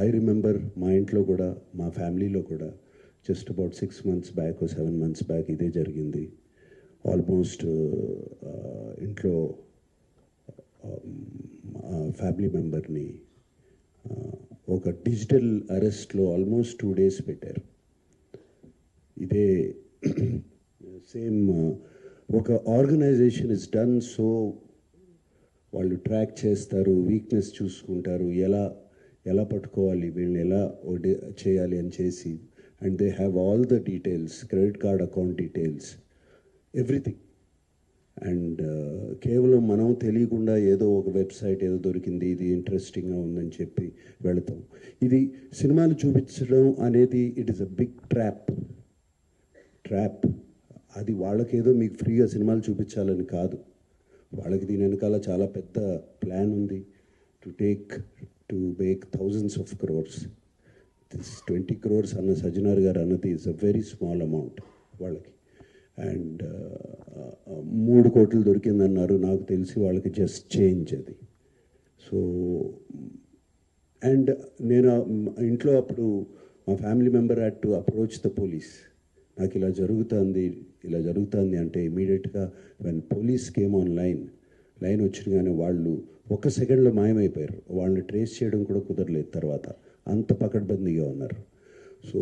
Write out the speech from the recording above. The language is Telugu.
ఐ రిమెంబర్ మా ఇంట్లో కూడా, మా ఫ్యామిలీలో కూడా just about 6 months back 7 months back ఇదే జరిగింది. ఆల్మోస్ట్ ఇంట్లో ఫ్యామిలీ మెంబర్ని ఒక డిజిటల్ అరెస్ట్లో ఆల్మోస్ట్ 2 days పెట్టారు. ఇదే సేమ్ ఒక ఆర్గనైజేషన్ ఇస్ డన్ సో, వాళ్ళు ట్రాక్ చేస్తారు, వీక్నెస్ చూసుకుంటారు, ఎలా పట్టుకోవాలి, వీళ్ళని ఎలా చేయాలి అని చేసి, and they have all the details, credit card account details, everything. And కేవలం మనం తెలియకుండా ఏదో ఒక వెబ్సైట్ ఏదో దొరికింది, ఇది ఇంట్రెస్టింగ్గా ఉందని చెప్పి వెళతాం. ఇది సినిమాలు చూపించడం అనేది it is a big trap. అది వాళ్ళకేదో మీకు ఫ్రీగా సినిమాలు చూపించాలని కాదు, వాళ్ళకి దీని వెనకాల చాలా పెద్ద ప్లాన్ ఉంది. To make thousands of crores. This 20 crores అన్న సజ్జనార్ గారు అన్నది is a very small amount వాళ్ళకి. అండ్ 3 కోట్లు దొరికిందన్నారు, నాకు తెలిసి వాళ్ళకి జస్ట్ చేంజ్ అది. సో అండ్ నేను ఇంట్లో అప్పుడు మా family member had to approach the police. నాకు ఇలా జరుగుతుంది అంటే ఇమీడియట్గా when police came on line వచ్చినగానే వాళ్ళు 1 సెకండ్లో మాయమైపోయారు. వాళ్ళని ట్రేస్ చేయడం కూడా కుదరలేదు తర్వాత, అంత పకడ్బందీగా ఉన్నారు. సో